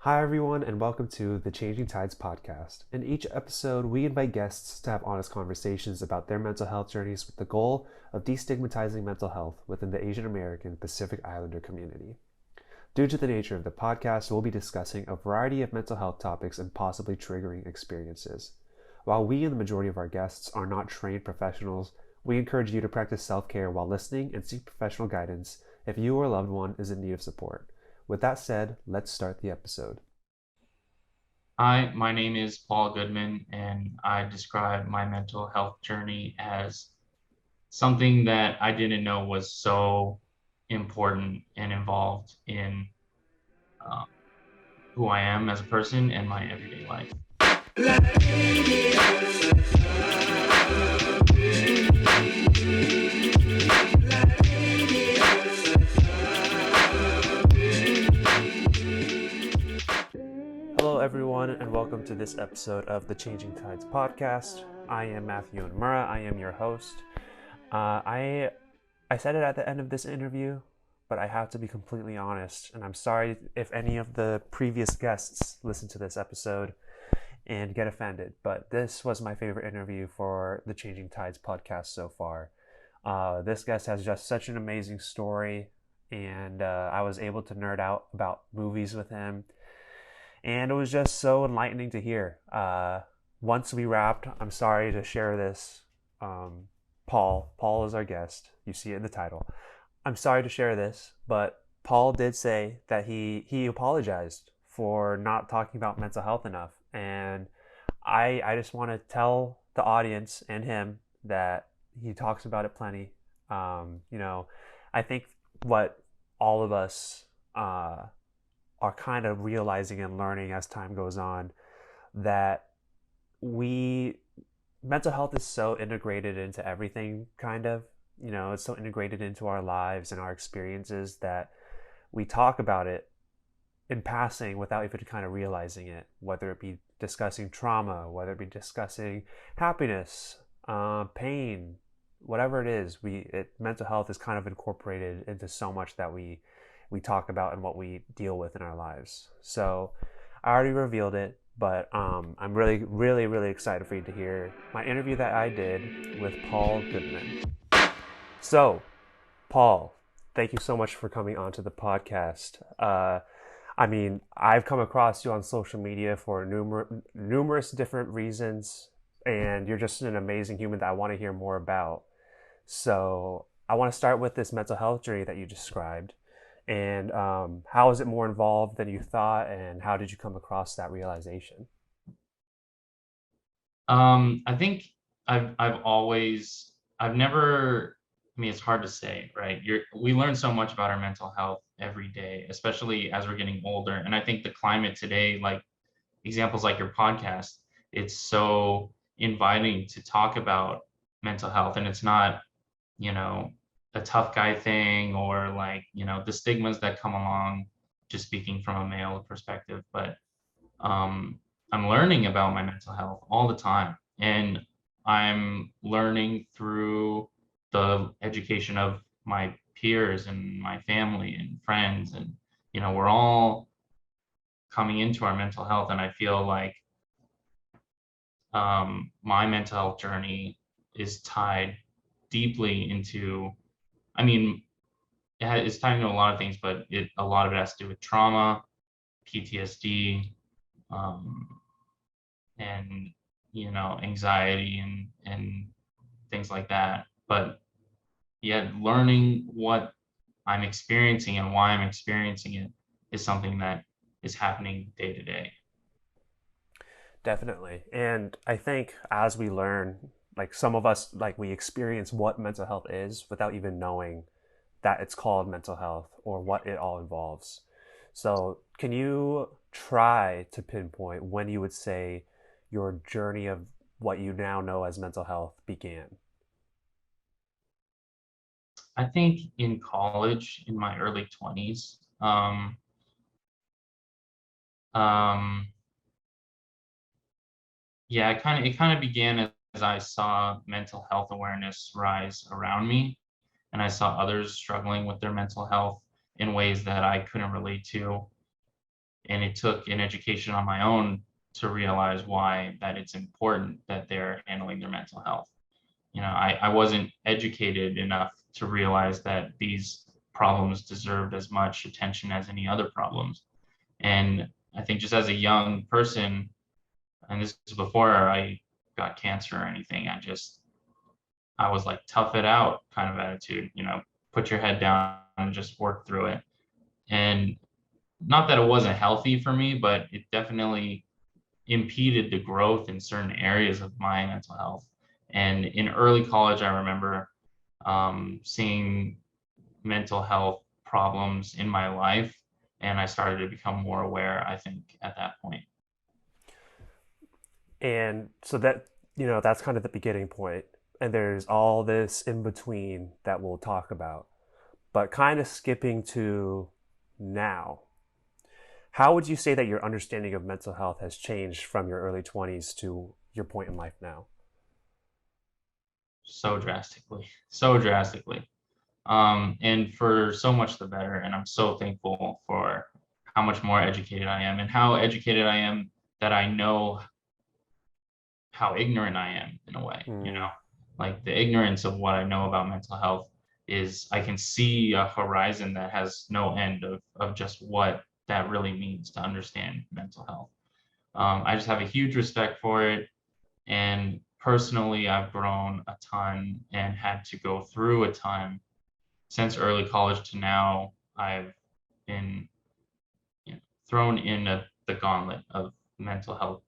Hi, everyone, and welcome to the Changing Tides podcast. In each episode, we invite guests to have honest conversations about their mental health journeys with the goal of destigmatizing mental health within the Asian American Pacific Islander community. Due to the nature of the podcast, we'll be discussing a variety of mental health topics and possibly triggering experiences. While we and the majority of our guests are not trained professionals, we encourage you to practice self-care while listening and seek professional guidance if you or a loved one is in need of support. With that said, let's start the episode. Hi, my name is Paul Goodman, and I describe my mental health journey as something that I didn't know was so important and involved in um, who I am as a person and my everyday life. Hello, everyone, and welcome to this episode of the Changing Tides podcast. I am Matthew Yonemura. I am your host. I said it at the end of this interview, but I have to be completely honest, and I'm sorry if any of the previous guests listen to this episode and get offended, but this was my favorite interview for the Changing Tides podcast so far. This guest has just such an amazing story, and I was able to nerd out about movies with him, and it was just so enlightening to hear. Once we wrapped, I'm sorry to share this. Paul is our guest. You see it in the title. I'm sorry to share this, but Paul did say that he apologized for not talking about mental health enough, and I just want to tell the audience and him that he talks about it plenty. I think what all of us are kind of realizing and learning as time goes on that we mental health is so integrated into everything, kind of, it's so integrated into our lives and our experiences that we talk about it in passing without even kind of realizing it, whether it be discussing trauma, whether it be discussing happiness, pain, whatever it is. Mental health is kind of incorporated into so much that we talk about and what we deal with in our lives. So I already revealed it, but I'm really, really, really excited for you to hear my interview that I did with Paul Goodman. So, Paul, thank you so much for coming onto the podcast. I've come across you on social media for numerous different reasons, and you're just an amazing human that I want to hear more about. So, I want to start with this mental health journey that you described. And how is it more involved than you thought, and how did you come across that realization? I think I've never. I mean, it's hard to say, right? We learn so much about our mental health every day, especially as we're getting older. And I think the climate today, like examples like your podcast, it's so inviting to talk about mental health, and it's not you know, a tough guy thing or like, the stigmas that come along just speaking from a male perspective. But um, I'm learning about my mental health all the time. And I'm learning through the education of my peers and my family and friends. And, we're all coming into our mental health. And I feel like my mental health journey is tied deeply into, I mean, it's tied into a lot of things, but a lot of it has to do with trauma, PTSD, um, and anxiety and things like that. But yet, learning what I'm experiencing and why I'm experiencing it is something that is happening day to day. Definitely. And I think as we learn, like some of us, like we experience what mental health is without even knowing that it's called mental health or what it all involves. So, can you try to pinpoint when you would say your journey of what you now know as mental health began? I think in college, in my early 20s, um, yeah, it kind of began as I saw mental health awareness rise around me, and I saw others struggling with their mental health in ways that I couldn't relate to. And it took an education on my own to realize why that it's important that they're handling their mental health. I wasn't educated enough to realize that these problems deserved as much attention as any other problems. And I think just as a young person, and this is before I got cancer or anything, I was like tough it out kind of attitude, put your head down and just work through it. And not that it wasn't healthy for me, but it definitely impeded the growth in certain areas of my mental health. And in early college, I remember seeing mental health problems in my life, and I started to become more aware, I think, at that point. And so that, that's kind of the beginning point. And there's all this in between that we'll talk about. But kind of skipping to now, how would you say that your understanding of mental health has changed from your early 20s to your point in life now? So drastically, so drastically. And for so much the better. And I'm so thankful for how much more educated I am and how educated I am that I know how ignorant I am in a way, Mm, like the ignorance of what I know about mental health is I can see a horizon that has no end of just what that really means to understand mental health. I just have a huge respect for it. And personally, I've grown a ton and had to go through a ton since early college to now. I've been thrown in the gauntlet of mental health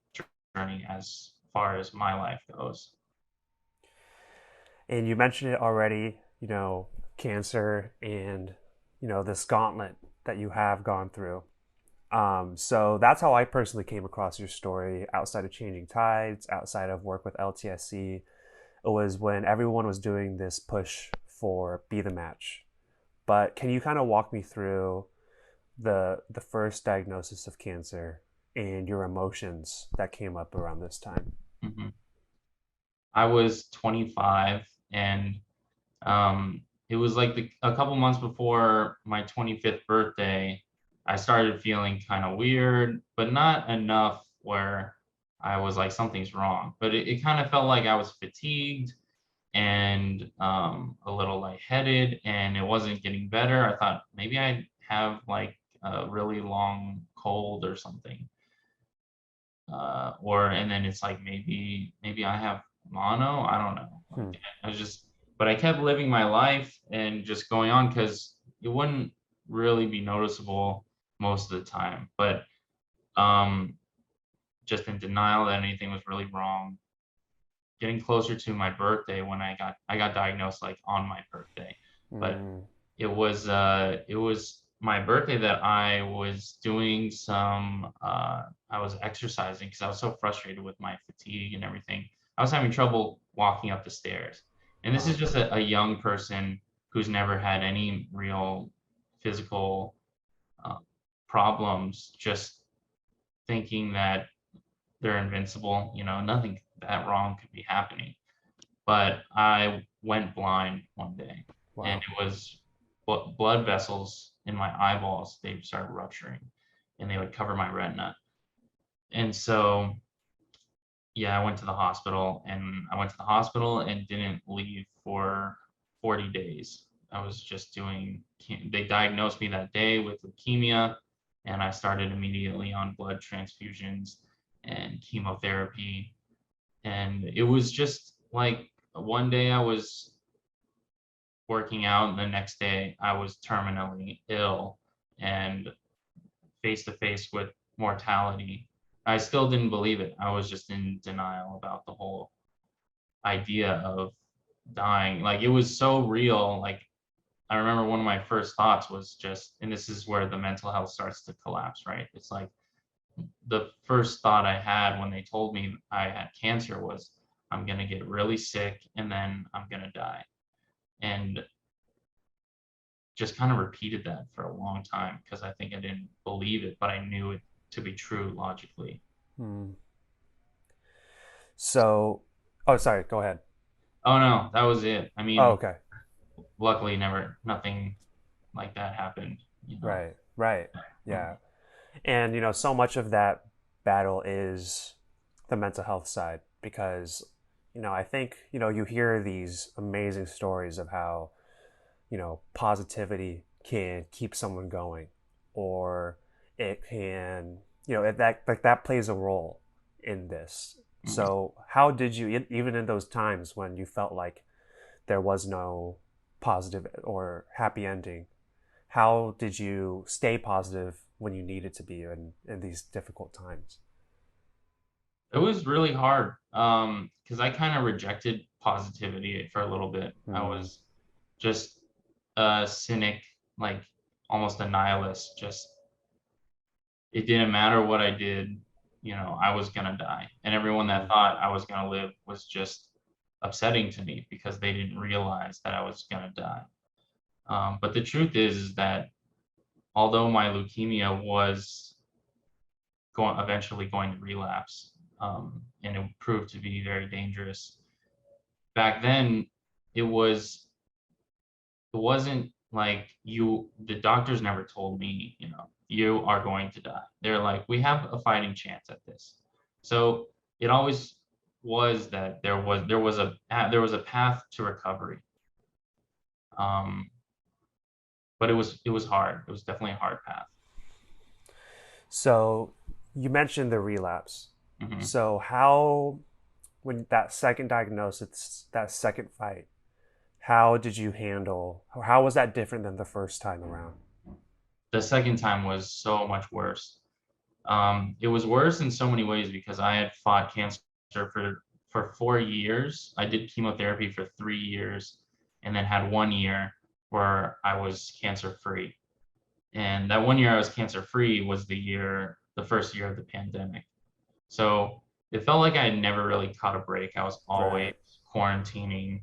journey as far as my life goes. and you mentioned it already, cancer and, this gauntlet that you have gone through. So that's how I personally came across your story outside of Changing Tides, outside of work with LTSC. It was when everyone was doing this push for Be the Match. But can you kind of walk me through the first diagnosis of cancer and your emotions that came up around this time? Mhm. I was 25, and it was like a couple months before my 25th birthday. I started feeling kind of weird, but not enough where I was like, something's wrong. But it kind of felt like I was fatigued and a little lightheaded, and it wasn't getting better. I thought maybe I have like a really long cold or something. And then it's like maybe I have mono. I don't know. Hmm. Like I was just, but I kept living my life and just going on because it wouldn't really be noticeable most of the time. But um, just in denial that anything was really wrong. Getting closer to my birthday when I got diagnosed like on my birthday, but Mm, it was my birthday that I was doing some I was exercising because I was so frustrated with my fatigue and everything. I was having trouble walking up the stairs. And this is wow. just a young person who's never had any real physical uh, problems, just thinking that they're invincible, nothing that wrong could be happening. But I went blind one day, and Wow. it was blood vessels in my eyeballs. They started rupturing, and they would cover my retina. And so, yeah, I went to the hospital and didn't leave for 40 days. I was just doing, they diagnosed me that day with leukemia, and I started immediately on blood transfusions and chemotherapy. And it was just like one day I was working out, and the next day I was terminally ill and face to face with mortality. I still didn't believe it. I was just in denial about the whole idea of dying. Like it was so real. Like I remember one of my first thoughts was just, and this is where the mental health starts to collapse, right? It's like the first thought I had when they told me I had cancer was, I'm going to get really sick and then I'm going to die. And just kind of repeated that for a long time because I think I didn't believe it, but I knew it to be true logically. Hmm. So, oh, sorry, go ahead. Oh no, that was it. I Oh, mean, okay. luckily, never nothing like that happened. Right, right. Yeah. And so much of that battle is the mental health side because I think you hear these amazing stories of how positivity can keep someone going, or it can that like that plays a role in this. Mhm. So how did you, even in those times when you felt like there was no positive or happy ending, how did you stay positive when you needed to be in these difficult times? It was really hard because I kind of rejected positivity for a little bit. I Hmm. was just a cynic, like almost a nihilist. Just it didn't matter what I did, I was gonna die. And everyone that Hmm. thought I was gonna live was just upsetting to me because they didn't realize that I was gonna die. But the truth is that although my leukemia was eventually going to relapse, and it proved to be very dangerous, back then it was it wasn't like the doctors never told me, you are going to die. They're like, we have a fighting chance at this. So it always was that there was a path to recovery. Um, but it was hard. It was definitely a hard path. So you mentioned the relapse. Hmm. So how, when that second diagnosis, that second fight, how did you handle, how was that different than the first time around? The second time was so much worse. It was worse in so many ways because I had fought cancer for 4 years. I did chemotherapy for 3 years, and then had 1 year where I was cancer free. And that 1 year I was cancer free was the first year of the pandemic. So it felt like I had never really caught a break. I was always Right. quarantining,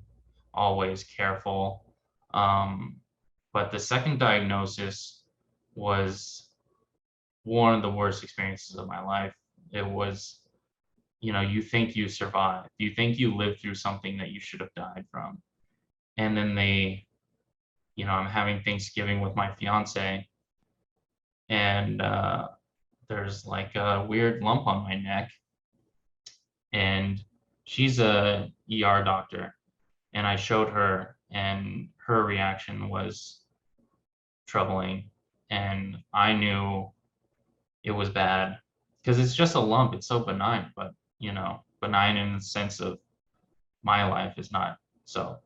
always careful. Um, but the second diagnosis was one of the worst experiences of my life. It was, you think you survived, you think you lived through something that you should have died from. And then I'm having Thanksgiving with my fiance, and there's like a weird lump on my neck, and she's a ER doctor. And I showed her, and her reaction was troubling. And I knew it was bad because it's just a lump. It's so benign, but benign in the sense of my life is not. So,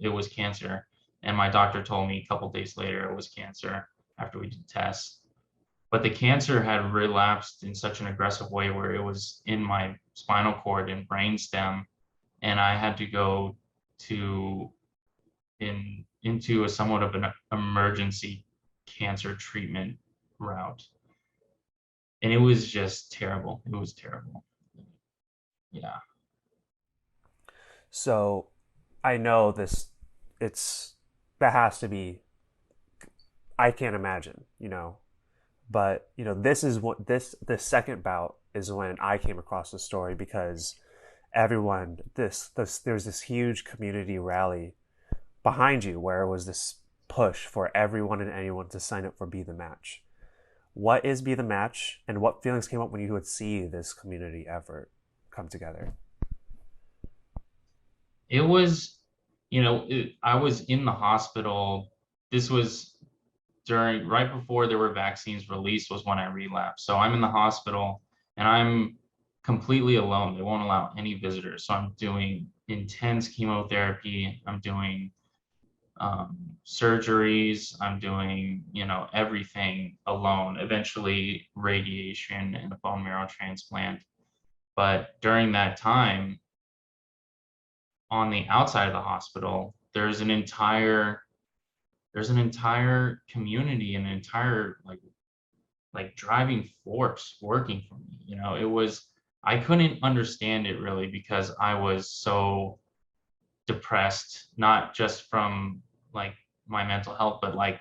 it was cancer. And my doctor told me a couple days later it was cancer after we did tests. But the cancer had relapsed in such an aggressive way where it was in my spinal cord and brainstem, and I had to go to into a somewhat of an emergency cancer treatment route. And it was just terrible. It was terrible. Yeah. So I know this, it's, that has to be, I can't imagine, but this is what this second bout is when I came across the story because everyone, this there's this huge community rally behind you where it was this push for everyone and anyone to sign up for Be the Match. What is Be the Match, and what feelings came up when you would see this community effort come together? It was, I was in the hospital. This was right before there were vaccines released was when I relapsed. So I'm in the hospital and I'm completely alone. They won't allow any visitors. So I'm doing intense chemotherapy. I'm doing surgeries. I'm doing, everything alone, eventually radiation and a bone marrow transplant. But during that time, on the outside of the hospital, there's an entire community, an entire like driving force working for me. It was I couldn't understand it really because I was so depressed, not just from like my mental health, but like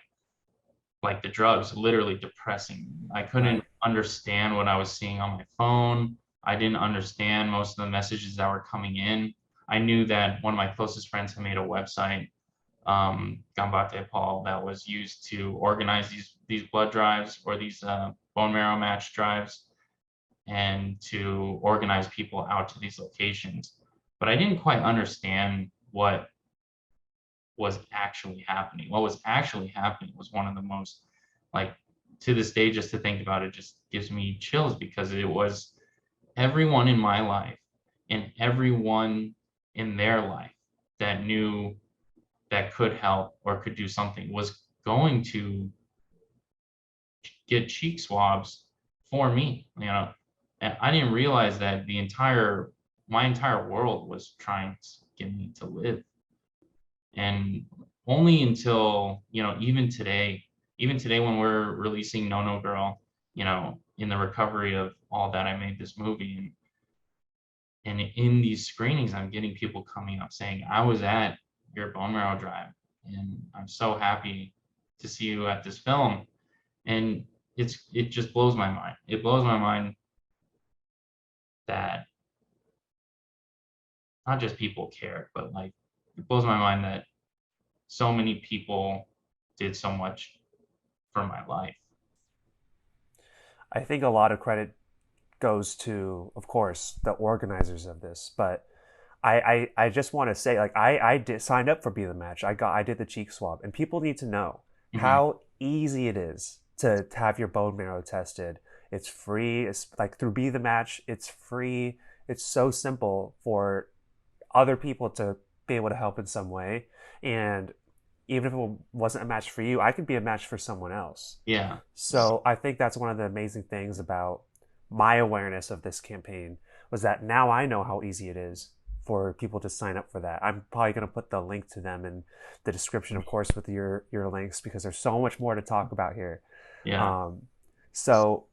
the drugs literally depressing me. I couldn't Right. understand what I was seeing on my phone. I didn't understand most of the messages that were coming in. I knew that one of my closest friends had made a website, Gambate Paul, that was used to organize these blood drives or these bone marrow match drives and to organize people out to these locations. But I didn't quite understand what was actually happening. What was actually happening was one of the most, like, to this day, just to think about it just gives me chills, because it was everyone in my life and everyone in their life that knew that could help or could do something was going to get cheek swabs for me, you know. And I didn't realize that my entire world was trying to get me to live. And only until, even today when we're releasing No No Girl, in the recovery of all that, I made this movie, and in these screenings, I'm getting people coming up saying, I was at your bone marrow drive, and I'm so happy to see you at this film. And it just blows my mind. It blows my mind that not just people care, but like it blows my mind that so many people did so much for my life. I think a lot of credit goes to, of course, the organizers of this, but I just want to say, like, I did signed up for Be the Match. I did the cheek swab, and people need to know Hmm. how easy it is to have your bone marrow tested. It's free. It's like through Be the Match. It's free. It's so simple for other people to be able to help in some way. And even if it wasn't a match for you, I could be a match for someone else. Yeah. So I think that's one of the amazing things about my awareness of this campaign was that now I know how easy it is for people to sign up for that. I'm probably going to put the link to them in the description, of course, with your links, because there's so much more to talk about here. Yeah. Um, so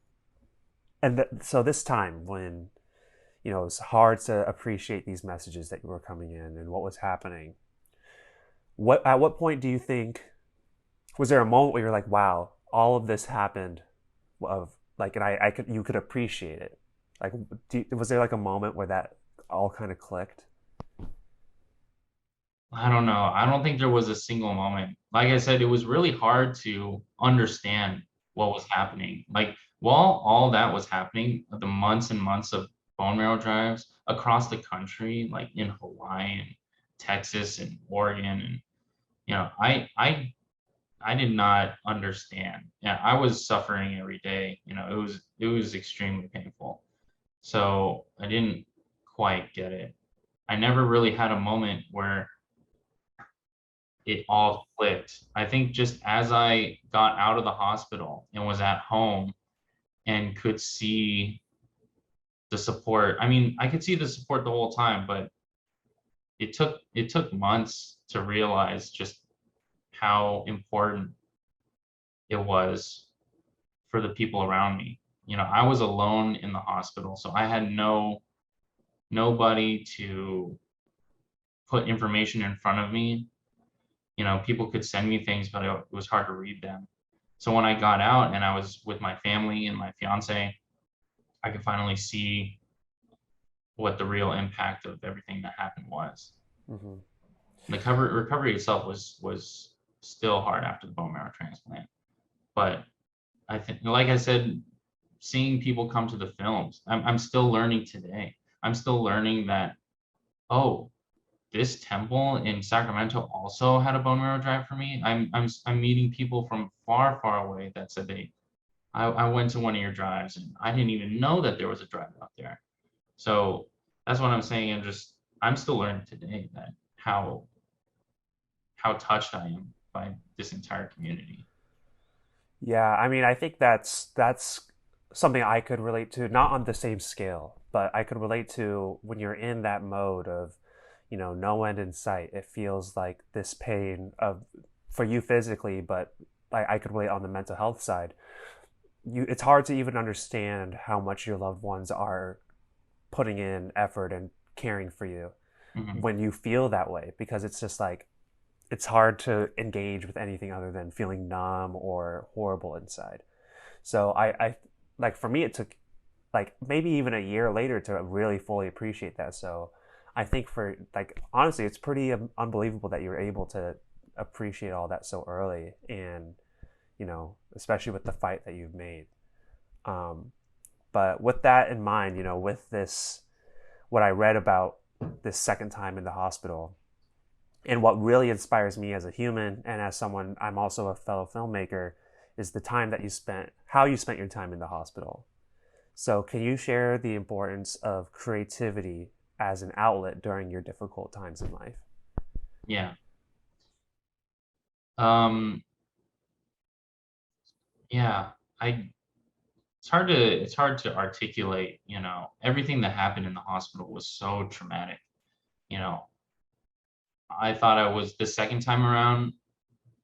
so this time when it's hard to appreciate these messages that were coming in and what was happening. At what point do you think, was there a moment where you're like, wow, all of this happened, of like, and I could you could appreciate it? Like, was there like a moment where that all kind of clicked? I don't know. I don't think there was a single moment. Like I said, it was really hard to understand what was happening. Like, while all that was happening, the months and months of bone marrow drives across the country, like in Hawaii and Texas and Oregon, and I did not understand. Yeah, I was suffering every day. It was extremely painful. So I didn't quite get it. I never really had a moment where it all clicked. I think just as I got out of the hospital and was at home and could see the support. I mean, I could see the support the whole time, but it took months to realize just how important it was for the people around me. I was alone in the hospital, so I had nobody to put information in front of me. People could send me things, but it was hard to read them. So when I got out and I was with my family and my fiance, I could finally see what the real impact of everything that happened was. Mm-hmm. The recovery itself was still hard after the bone marrow transplant, but I think, like I said, seeing people come to the films, I'm still learning today. I'm still learning that, oh, this temple in Sacramento also had a bone marrow drive for me. I'm meeting people from far, far away that said I went to one of your drives and I didn't even know that there was a drive out there. So that's what I'm saying. I'm still learning today that how touched I am by this entire community. Yeah, I mean, I think that's something I could relate to, not on the same scale, but I could relate to when you're in that mode of, no end in sight. It feels like this pain of for you physically, but I could relate on the mental health side. It's hard to even understand how much your loved ones are putting in effort and caring for you Hmm. when you feel that way, because it's just like it's hard to engage with anything other than feeling numb or horrible inside. So I like for me it took like maybe even a year later to really fully appreciate that. So I think for like honestly, it's pretty unbelievable that you were able to appreciate all that so early, and especially with the fight that you've made. Um, but with that in mind, with this, what I read about this second time in the hospital, and what really inspires me as a human and as someone, I'm also a fellow filmmaker, is the time that you spent, how you spent your time in the hospital. So, can you share the importance of creativity as an outlet during your difficult times in life? Yeah. Um, yeah. I it's hard to articulate, everything that happened in the hospital was so traumatic. You know, I thought I was the second time around,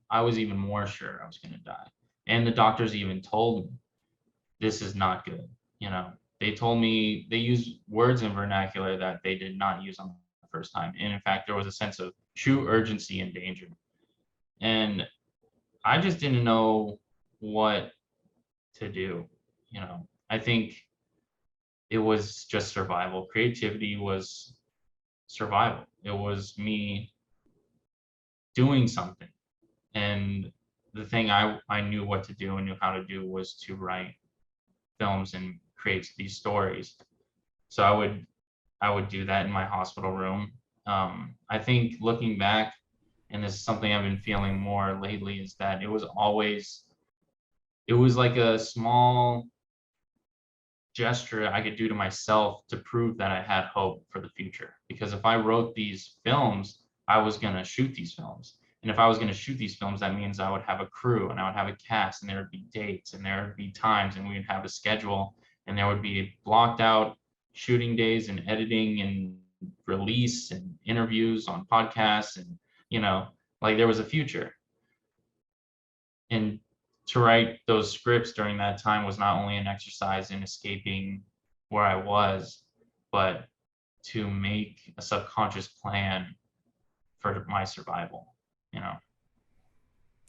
I was even more sure I was going to die. And the doctors even told me this is not good. You know, they told me they used words in vernacular that they did not use on the first time. And in fact, there was a sense of true urgency and danger. And I just didn't know what to do. I think it was just survival. Creativity was survival. It was me doing something. And the thing I knew what to do and knew how to do was to write films and create these stories. So I would do that in my hospital room. I think looking back, and this is something I've been feeling more lately, is that it was like a small gesture I could do to myself to prove that I had hope for the future. Because if I wrote these films, I was going to shoot these films. And if I was going to shoot these films, that means I would have a crew and I would have a cast and there would be dates and there would be times and we'd have a schedule and there would be blocked out shooting days and editing and release and interviews on podcasts and, like there was a future. And to write those scripts during that time was not only an exercise in escaping where I was, but to make a subconscious plan for my survival, you know.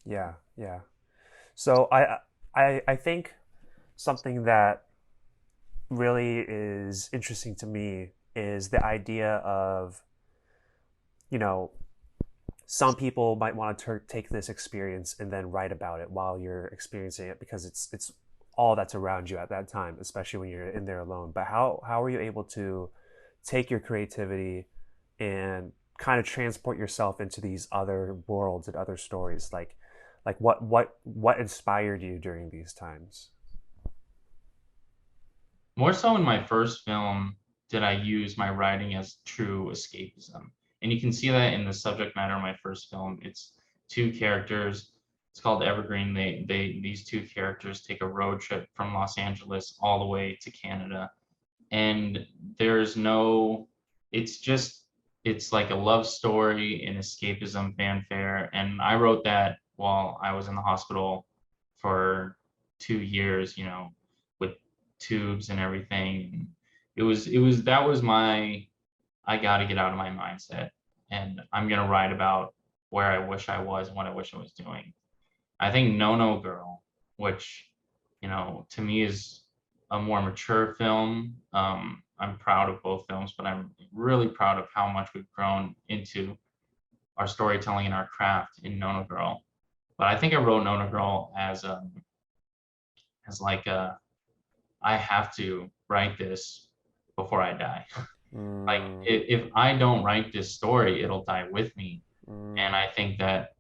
Yeah, yeah. So I think something that really is interesting to me is the idea of, you know, some people might want to take this experience and then write about it while you're experiencing it because it's all that's around you at that time, especially when you're in there alone. But how are you able to take your creativity and kind of transport yourself into these other worlds and other stories? Like what inspired you during these times? More so in my first film did I use my writing as true escapism. And you can see that in the subject matter of my first film. It's two characters. It's called Evergreen. These two characters take a road trip from Los Angeles all the way to Canada. And there's no it's just it's like a love story and escapism fanfare. And I wrote that while I was in the hospital for 2 years, with tubes and everything. It was that was my I got to get out of my mindset and I'm going to write about where I wish I was and what I wish I was doing. I think No No Girl, which, to me is a more mature film. I'm proud of both films, but I'm really proud of how much we've grown into our storytelling and our craft in No No Girl. But I think I wrote No No Girl as like I have to write this before I die. Like Mm, if I don't write this story, it'll die with me. And mm, I think that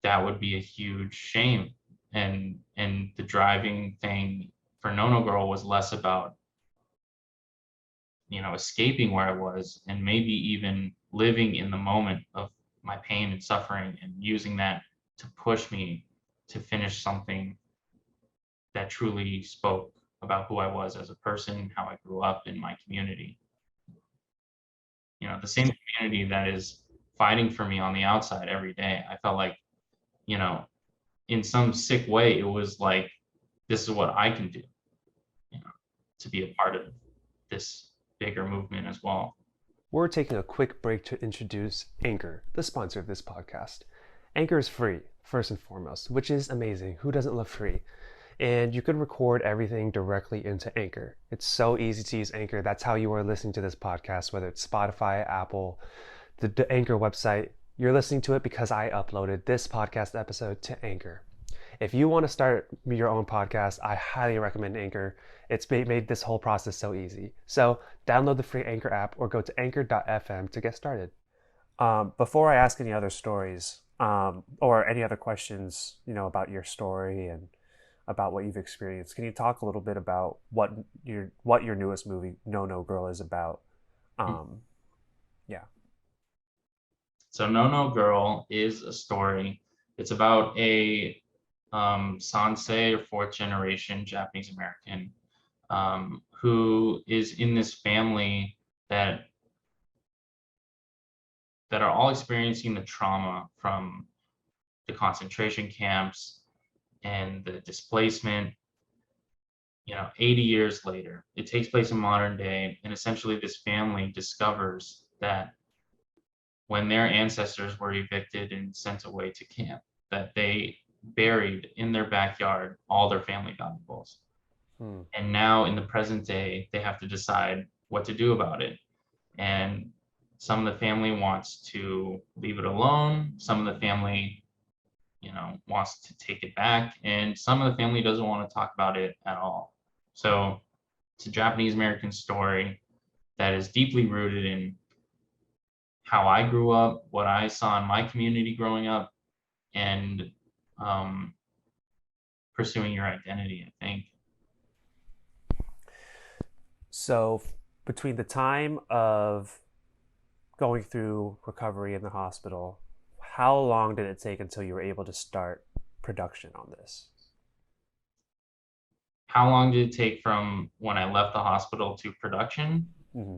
would be a huge shame. And the driving thing for No No Girl was less about, escaping where I was and maybe even living in the moment of my pain and suffering and using that to push me to finish something that truly spoke about who I was as a person, how I grew up in my community. The same community that is fighting for me on the outside every day. I felt like, you know, in some sick way, it was like, this is what I can do, you know, to be a part of this bigger movement as well. We're taking a quick break to introduce Anchor, the sponsor of this podcast. Anchor is free, first and foremost, which is amazing. Who doesn't love free? And you can record everything directly into Anchor. It's so easy to use Anchor. That's how you are listening to this podcast, whether it's Spotify, Apple, the Anchor website. You're listening to it because I uploaded this podcast episode to Anchor. If you want to start your own podcast, I highly recommend Anchor. It's made this whole process so easy. So download the free Anchor app or go to anchor.fm to get started. Before I ask any other stories or any other questions, about your story and about what you've experienced, can you talk a little bit about what your newest movie, No No Girl, is about? Um, yeah. So No No Girl is a story. It's about a Sansei or fourth generation Japanese American who is in this family that are all experiencing the trauma from the concentration camps and the displacement, 80 years later. It takes place in modern day, and essentially this family discovers that when their ancestors were evicted and sent away to camp, that they buried in their backyard all their family valuables. Hmm. And now in the present day, they have to decide what to do about it. And some of the family wants to leave it alone. Some of the family, wants to take it back. And some of the family doesn't want to talk about it at all. So it's a Japanese American story that is deeply rooted in how I grew up, what I saw in my community growing up, and um, pursuing your identity, I think. So between the time of going through recovery in the hospital, how long did it take until you were able to start production on this? How long did it take from when I left the hospital to production? Mm-hmm.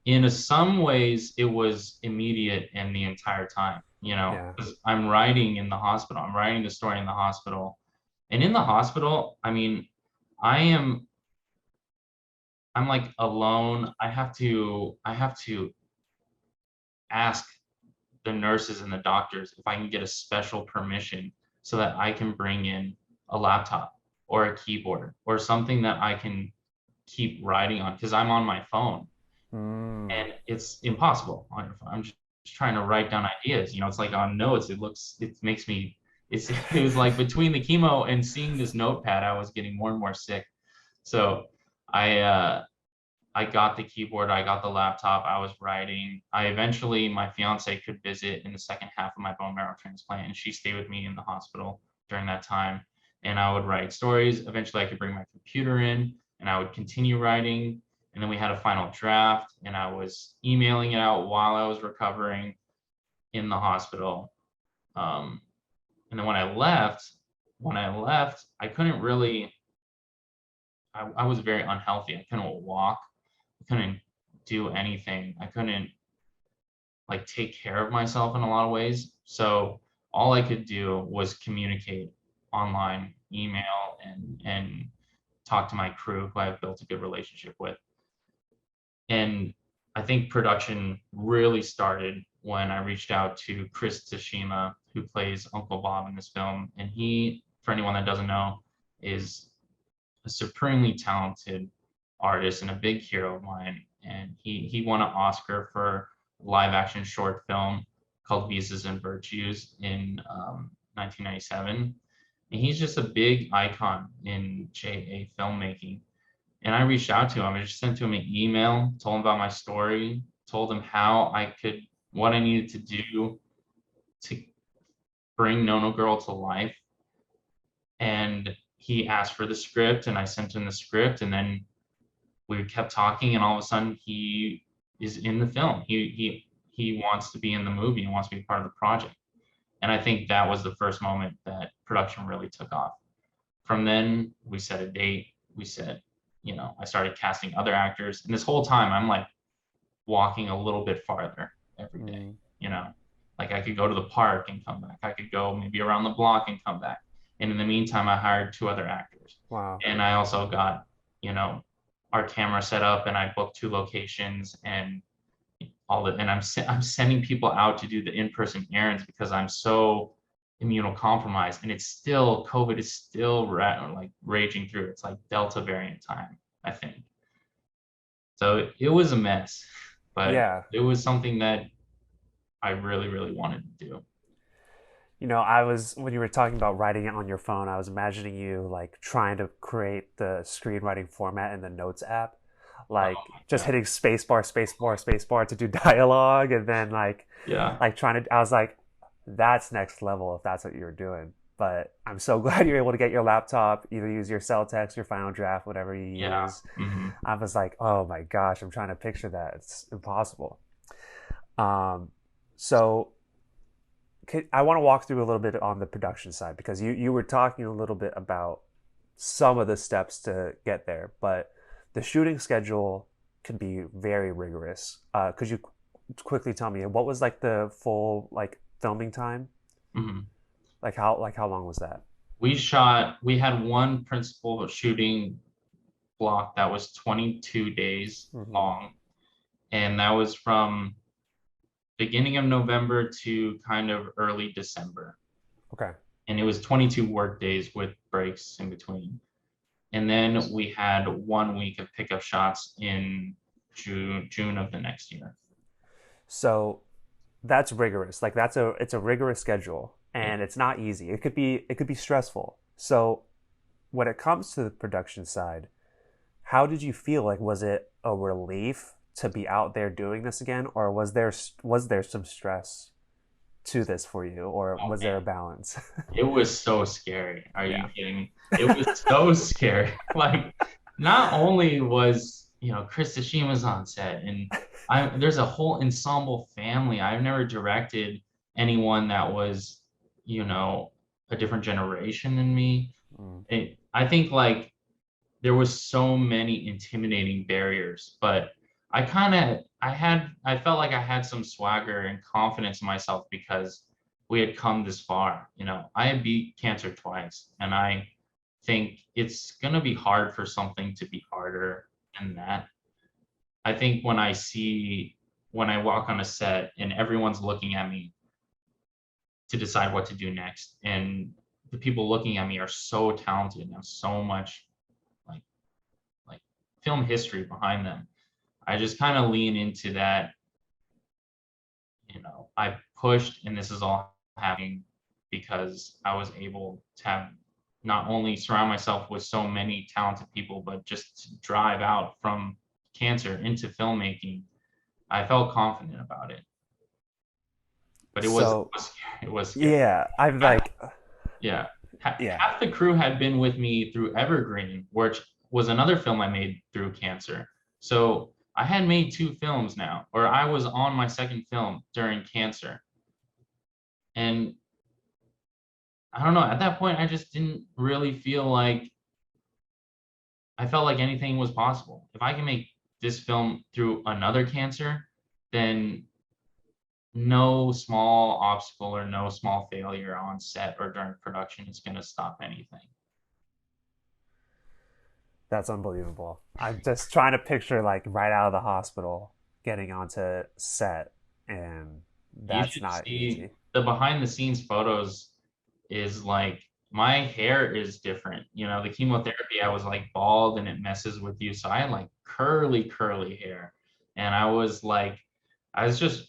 In some ways, it was immediate and the entire time, Yeah. because I'm writing in the hospital. I'm writing the story in the hospital. And in the hospital, I mean, I am I'm like alone. I have to ask the nurses and the doctors if I can get a special permission so that I can bring in a laptop or a keyboard or something that I can keep writing on because I'm on my phone Mm. and it's impossible on your phone. I'm just trying to write down ideas. It's like on notes. It makes me, it was like between the chemo and seeing this notepad, I was getting more and more sick. So I, uh, I got the keyboard, I got the laptop, I was writing. My fiance could visit in the second half of my bone marrow transplant, and she stayed with me in the hospital during that time. And I would write stories. Eventually, I could bring my computer in and I would continue writing. And then we had a final draft, and I was emailing it out while I was recovering in the hospital. Um, and then when I left, I couldn't really, I was very unhealthy. I couldn't walk. I couldn't do anything. I couldn't like take care of myself in a lot of ways. So all I could do was communicate online, email, and talk to my crew who I've built a good relationship with. And I think production really started when I reached out to Chris Tashima, who plays Uncle Bob in this film. And he, for anyone that doesn't know, is a supremely talented artist and a big hero of mine. And he won an Oscar for a live action short film called Visas and Virtues in 1997. And he's just a big icon in JA filmmaking. And I reached out to him. I just sent him an email, told him about my story, told him what I needed to do to bring No No Girl to life. And he asked for the script, and I sent him the script. And then we kept talking, and all of a sudden he is in the film. He wants to be in the movie and wants to be part of the project. And I think that was the first moment that production really took off. From then we set a date. We said, I started casting other actors, and this whole time I'm like walking a little bit farther every day. Mm. You know, like I could go to the park and come back. I could go maybe around the block and come back. And in the meantime, I hired two other actors, Wow. and I also got you know our camera set up, and I booked two locations and I'm sending people out to do the in-person errands because I'm so immunocompromised, and it's still COVID is still like raging through. It's like Delta variant time, I think. So it was a mess, but Yeah. it was something that I really, really wanted to do. You know, I was when you were talking about writing it on your phone, I was imagining you like trying to create the screenwriting format in the Notes app, Oh like my just God. hitting spacebar, spacebar, spacebar to do dialogue, and then Yeah. like trying to. I was like, that's next level if that's what you're doing. But I'm so glad you're able to get your laptop, either use your cell text, your Final Draft, whatever you Yeah. use. Hmm. I was like, oh my gosh, I'm trying to picture that. It's impossible. Um, so I want to walk through a little bit on the production side because you were talking a little bit about some of the steps to get there, but the shooting schedule can be very rigorous. Could you quickly tell me what was like the full like filming time? Hmm. Like how long was that? We had one principal shooting block that was 22 days Mm-hmm. long, and that was from beginning of November to kind of early December. Okay. And it was 22 work days with breaks in between. And then we had 1 week of pickup shots in June of the next year. So that's rigorous. Like it's a rigorous schedule Yeah. and it's not easy. It could be stressful. So when it comes to the production side, how did you feel? Like, was it a relief to be out there doing this again, or was there some stress to this for you, or Oh was there a man, balance? it was so scary. Are you Yeah. kidding me? It was so scary. Like, not only was, Chris Tashima's on set, and there's a whole ensemble family. I've never directed anyone that was, you know, a different generation than me. Mm. I think like there was so many intimidating barriers, but I felt like I had some swagger and confidence in myself because we had come this far. I had beat cancer twice, and I think it's gonna be hard for something to be harder than that. I think when I walk on a set and everyone's looking at me to decide what to do next, and the people looking at me are so talented and have so much like like film history behind them. I just kind of lean into that. I pushed, and this is all happening because I was able to have not only surround myself with so many talented people, but just to drive out from cancer into filmmaking. I felt confident about it, but So it was scary. yeah, I'm I, like, yeah, yeah. half the crew had been with me through Evergreen, which was another film I made through cancer. So I had made two films now, or I was on my second film during cancer. And I don't know, at that point, I just didn't really feel like I felt like anything was possible. If I can make this film through another cancer, then no small obstacle or no small failure on set or during production is going to stop anything. That's unbelievable. I'm just trying to picture like right out of the hospital getting onto set, and You that's should not see easy. the behind the scenes photos is like my hair is different. The chemotherapy, I was like bald and it messes with you. So I had like curly hair. And I was just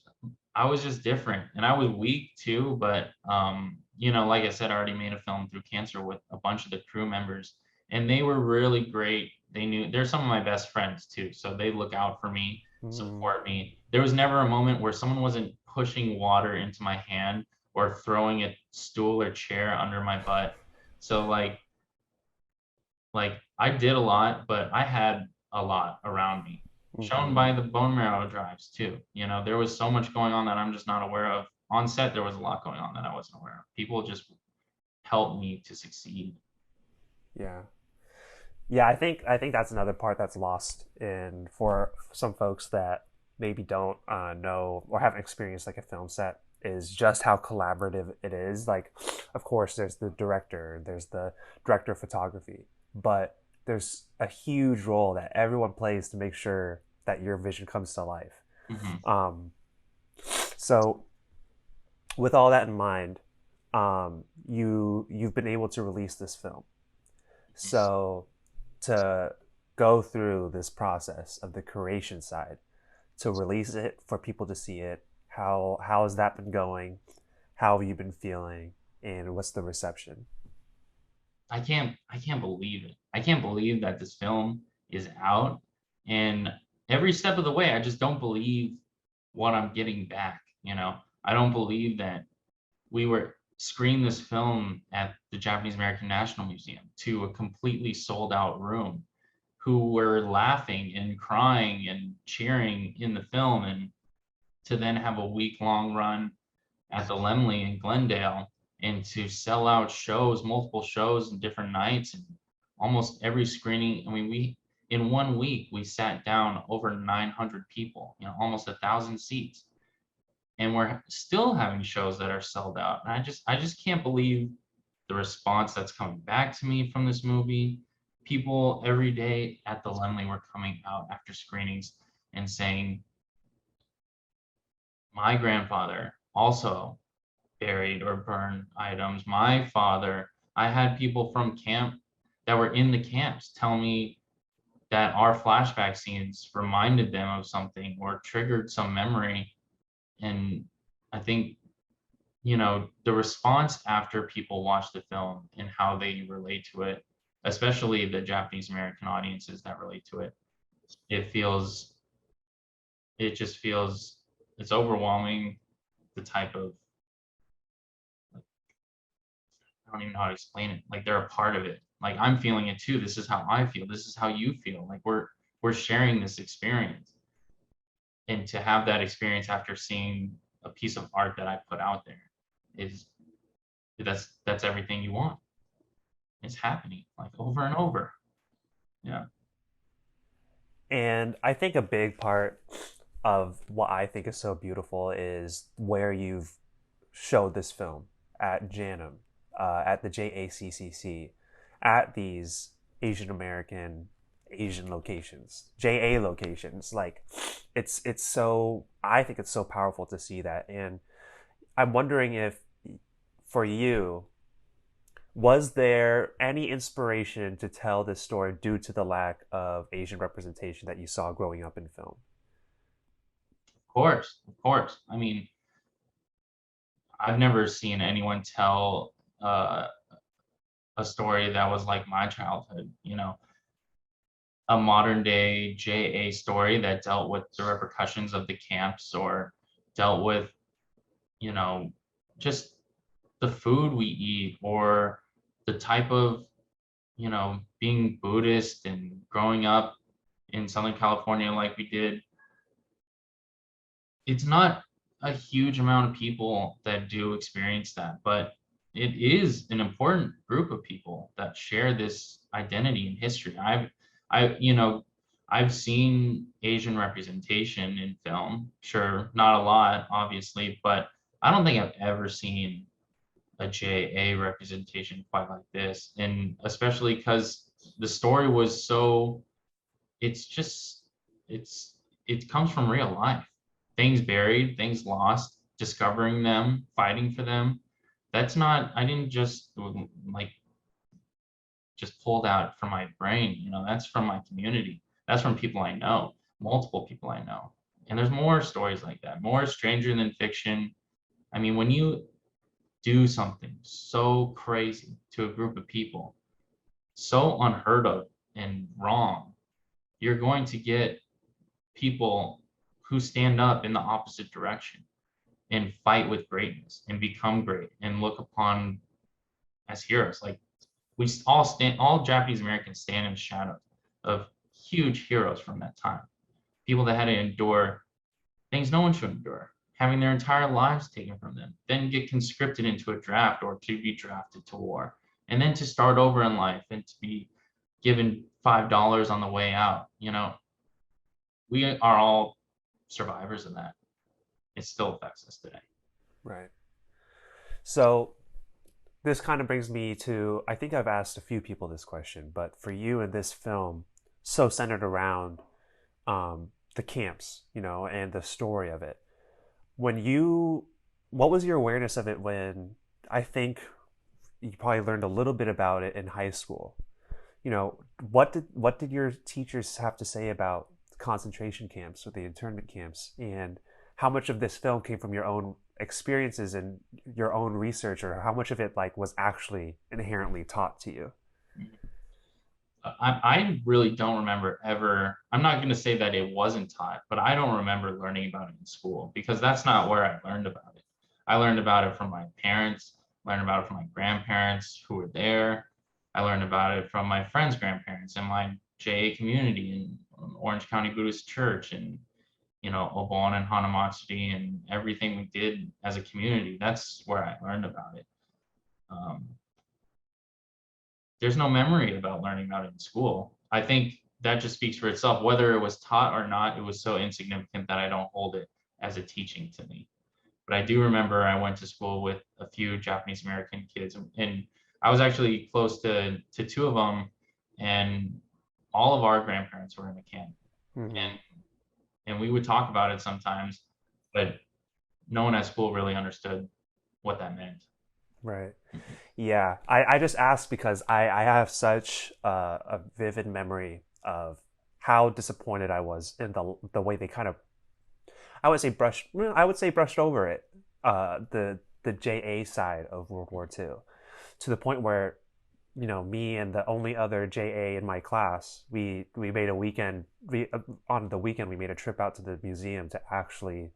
I was just different. And I was weak too, but like I said, I already made a film through cancer with a bunch of the crew members. And they were really great. They're some of my best friends too. So they look out for me, Mm. support me. There was never a moment where someone wasn't pushing water into my hand or throwing a stool or chair under my butt. So like I did a lot, but I had a lot around me. Shown Mm-hmm. by the bone marrow drives too. There was so much going on that I'm just not aware of. On set, there was a lot going on that I wasn't aware of. People just helped me to succeed. Yeah. Yeah, I think that's another part that's lost in for some folks that maybe don't know or haven't experienced like a film set is just how collaborative it is. Like, of course, there's the director of photography, but there's a huge role that everyone plays to make sure that your vision comes to life. Hmm. Um, so, with all that in mind, you've been able to release this film. So to go through this process of the creation side, to release it for people to see it, how has that been going? How have you been feeling? and what's the reception? I can't believe it. I can't believe that this film is out. And every step of the way, I just don't believe what I'm getting back, you know. I don't believe that we were screened this film at the Japanese American National Museum to a completely sold out room, who were laughing and crying and cheering in the film, and to then have a week-long run at the Lemley in Glendale, and to sell out shows, multiple shows and different nights, and almost every screening. I mean, we in 1 week we sat down over 900 people, you know, almost 1,000 seats, and we're still having shows that are sold out. And I just can't believe the response that's coming back to me from this movie. People every day at the Lemley were coming out after screenings and saying, my grandfather also buried or burned items. My father, I had people from camp that were in the camps tell me that our flashback scenes reminded them of something or triggered some memory. And I think, you know, the response after people watch the film and how they relate to it, especially the Japanese American audiences that relate to it, it feels, it just feels, it's overwhelming. The type of, I don't even know how to explain it. Like, they're a part of it. Like, I'm feeling it too. This is how I feel. This is how you feel. Like, we're sharing this experience. And to have that experience after seeing a piece of art that I put out there is, that's everything you want. It's happening like over and over. Yeah. And I think a big part of what I think is so beautiful is where you've showed this film at JANM, at the JACCC, at these Asian American Asian locations, JA locations. Like, it's so, I think it's so powerful to see that. And I'm wondering if for you, was there any inspiration to tell this story due to the lack of Asian representation that you saw growing up in film? Of course. Of course. I mean, I've never seen anyone tell a story that was like my childhood, you know, a modern day JA story that dealt with the repercussions of the camps, or dealt with, you know, just the food we eat, or the type of, you know, being Buddhist and growing up in Southern California like we did. It's not a huge amount of people that do experience that, but it is an important group of people that share this identity and history. You know, I've seen Asian representation in film. Sure, not a lot, obviously, but I don't think I've ever seen a JA representation quite like this. And especially because the story was so, it's just, it's, it comes from real life. Things buried, things lost, discovering them, fighting for them. That's not, I didn't just like just pulled out from my brain, you know, that's from my community. That's from people I know, multiple people I know. And there's more stories like that, more stranger than fiction. I mean, when you do something so crazy to a group of people, so unheard of and wrong, you're going to get people who stand up in the opposite direction and fight with greatness and become great and look upon as heroes. Like, we all stand, all Japanese Americans stand in the shadow of huge heroes from that time. People that had to endure things no one should endure, having their entire lives taken from them, then get conscripted into a draft or to be drafted to war, and then to start over in life and to be given $5 on the way out. You know, we are all survivors of that. It still affects us today. Right. So this kind of brings me to, I think I've asked a few people this question, but for you in this film, so centered around the camps, you know, and the story of it. When you, what was your awareness of it when, I think you probably learned a little bit about it in high school? You know, what did your teachers have to say about concentration camps or the internment camps, and how much of this film came from your own experiences and your own research, or how much of it like was actually inherently taught to you? I really don't remember ever. I'm not going to say that it wasn't taught, but I don't remember learning about it in school because that's not where I learned about it. I learned about it from my parents, learned about it from my grandparents who were there. I learned about it from my friends' grandparents and my JA community in Orange County Buddhist Church and Obon and Hanamatsuri and everything we did as a community. That's where I learned about it. Um, there's no memory about learning about it in school. I think that just speaks for itself. Whether it was taught or not, it was so insignificant that I don't hold it as a teaching to me. But I do remember I went to school with a few Japanese American kids, and I was actually close to two of them, and all of our grandparents were in the camp, Mm-hmm. and we would talk about it sometimes, but no one at school really understood what that meant. Right. Yeah, I just asked because I have such a vivid memory of how disappointed I was in the way they kind of, I would say brushed over it, the JA side of World War II, to the point where, me and the only other JA in my class, we made a weekend, on the weekend we made a trip out to the museum to actually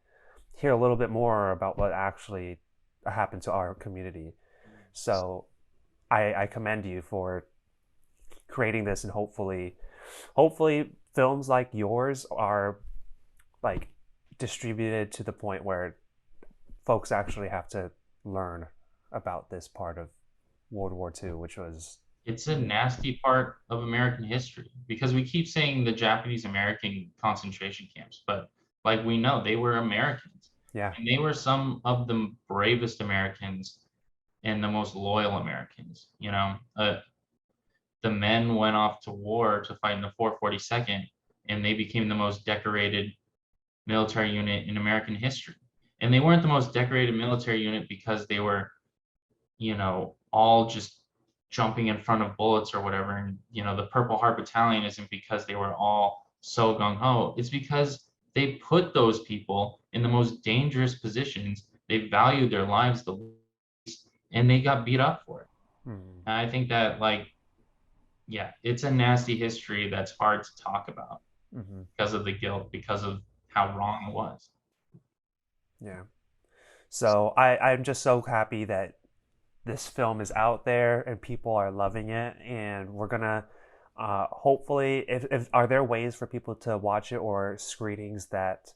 hear a little bit more about what actually happened to our community. So I commend you for creating this, and hopefully films like yours are like distributed to the point where folks actually have to learn about this part of World War II, which was, It's a nasty part of American history because we keep saying the Japanese American concentration camps, but like we know, they were Americans yeah. and they were some of the bravest Americans and the most loyal Americans. The men went off to war to fight in the 442nd, and they became the most decorated military unit in American history. And they weren't the most decorated military unit because they were all just jumping in front of bullets or whatever. And, the Purple Heart Battalion isn't because they were all so gung ho. It's because they put those people in the most dangerous positions. They valued their lives the least, and they got beat up for it. Mm-hmm. And I think that, like, yeah, it's a nasty history that's hard to talk about Mm-hmm. because of the guilt, because of how wrong it was. Yeah. So I'm just so happy that this film is out there and people are loving it, and we're gonna hopefully, if are there ways for people to watch it, or screenings that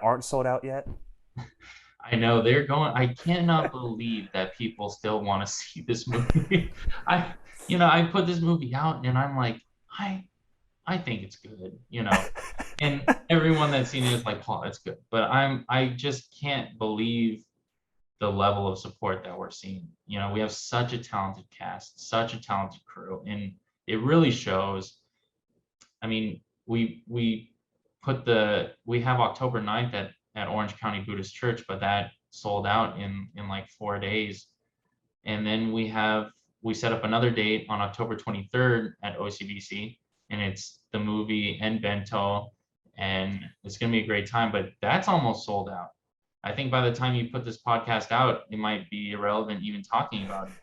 aren't sold out yet? I know they're going. I cannot believe that people still want to see this movie. I put this movie out and I'm like, I, I think it's good. And everyone that's seen it is like, Paul, it's good. But I just can't believe the level of support that we're seeing. We have such a talented cast, such a talented crew, and it really shows. I mean, we have October 9th at Orange County Buddhist Church, but that sold out in like 4 days. And then we set up another date on October 23rd at OCBC, and it's the movie and bento, and it's gonna be a great time. But that's almost sold out. I think by the time you put this podcast out, it might be irrelevant even talking about it.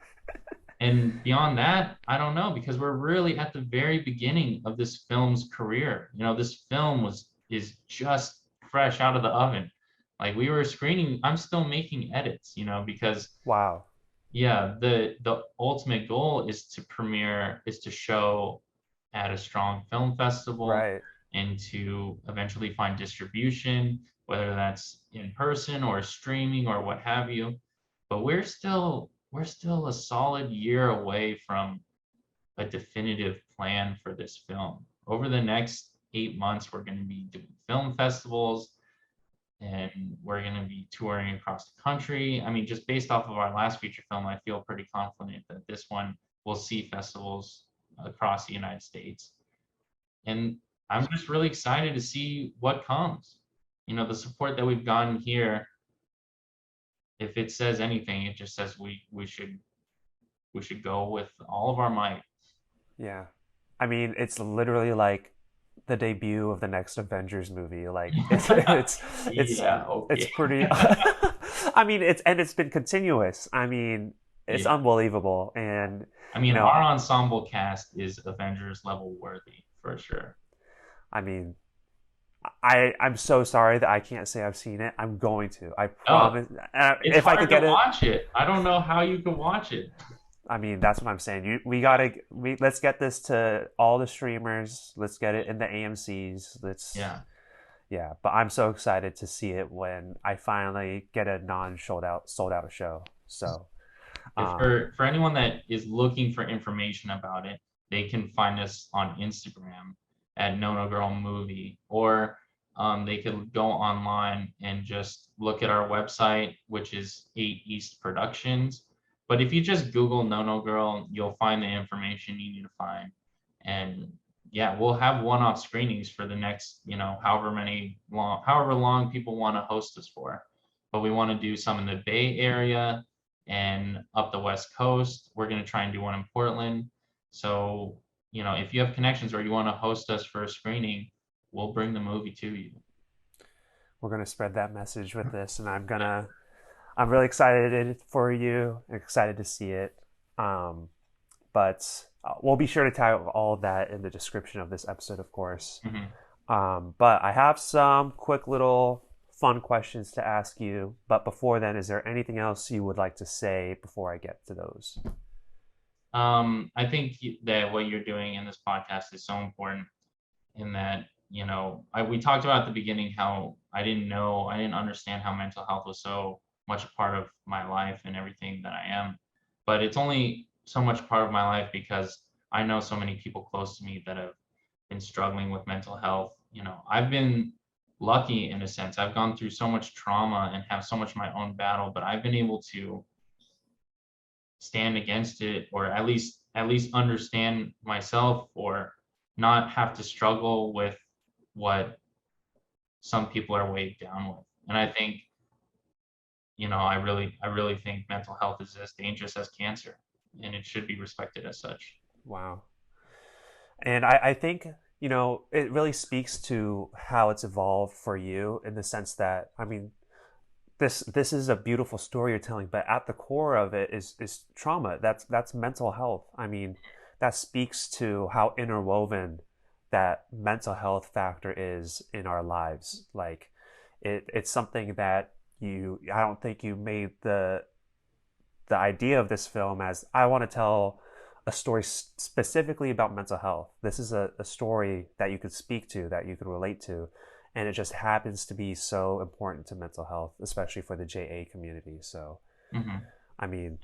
And beyond that, I don't know because we're really at the very beginning of this film's career. This film is just fresh out of the oven. Like we were screening, I'm still making edits, because Wow. yeah, the ultimate goal is to show at a strong film festival Right. and to eventually find distribution, whether that's in person or streaming or what have you. But we're still a solid year away from a definitive plan for this film. Over the next 8 months, we're going to be doing film festivals and we're going to be touring across the country. I mean, just based off of our last feature film, I feel pretty confident that this one will see festivals across the United States. And I'm just really excited to see what comes. The support that we've gotten here, if it says anything, it just says we should go with all of our might. Yeah. I mean, it's literally like the debut of the next Avengers movie. Like it's Yeah, it's okay. pretty. I mean, it's been continuous. I mean, it's Yeah. unbelievable, and I you mean, know, our ensemble cast is Avengers level worthy for sure. I mean, I'm so sorry that I can't say I've seen it. I'm going to. I Oh, promise. it's If I could hard to get it, watch it. I don't know how you can watch it. I mean, that's what I'm saying. We gotta let's get this to all the streamers. Let's get it in the AMC's. Let's Yeah. yeah. But I'm so excited to see it when I finally get a non sold out show. So If um, for anyone that is looking for information about it, they can find us on Instagram at No No Girl Movie, or they could go online and just look at our website, which is 8 East Productions. But if you just Google No No Girl, you'll find the information you need to find. And yeah, we'll have one-off screenings for the next, however long people want to host us for. But we want to do some in the Bay Area and up the West Coast. We're going to try and do one in Portland. So, if you have connections or you want to host us for a screening, we'll bring the movie to you. we're gonna spread that message with this, and Yeah. I'm really excited for you. Excited to see it. Um, but we'll be sure to tag all of that in the description of this episode, of course. Mhm. But I have some quick little fun questions to ask you. But before then, is there anything else you would like to say before I get to those? I think that what you're doing in this podcast is so important in that, we talked about at the beginning how I didn't understand how mental health was so much a part of my life and everything that I am. But it's only so much part of my life because I know so many people close to me that have been struggling with mental health. I've been lucky in a sense. I've gone through so much trauma and have so much of my own battle, but I've been able to stand against it, or at least understand myself, or not have to struggle with what some people are weighed down with. And I think, I really think mental health is as dangerous as cancer, and it should be respected as such. Wow. And I think, it really speaks to how it's evolved for you in the sense that, I mean, this is a beautiful story you're telling, but at the core of it is trauma. That's mental health. I mean, that speaks to how interwoven that mental health factor is in our lives. Like it's something that I don't think you made the idea of this film as I want to tell a story specifically about mental health. This is a story that you could speak to, that you could relate to, and it just happens to be so important to mental health, especially for the JA community. So, Hmm. I mean,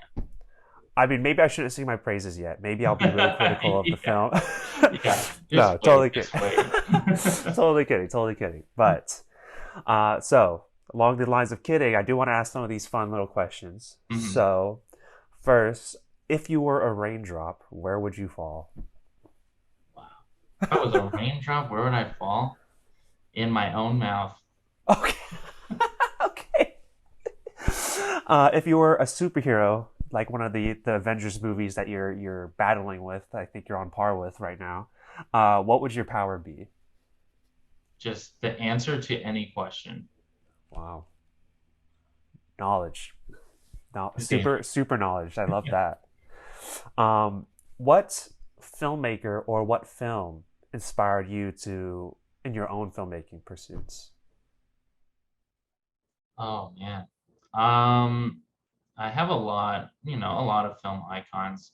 maybe I shouldn't sing my praises yet. Maybe I'll be really critical of the Yeah, film. yeah. No, Just wait, totally kidding. just wait. Totally kidding. Totally kidding. But so along the lines of kidding, I do want to ask some of these fun little questions. Hmm. So, first, if you were a raindrop, where would you fall? Wow. If I was a raindrop, where would I fall? In my own mouth. Okay. Okay. If you were a superhero, like one of the Avengers movies that you're battling with, I think you're on par with right now. What would your power be? Just the answer to any question. Wow, knowledge, no, It's dangerous. super knowledge. I love Yeah. that. What filmmaker or what film inspired you to in your own filmmaking pursuits? Oh man. Um, I have a lot of film icons.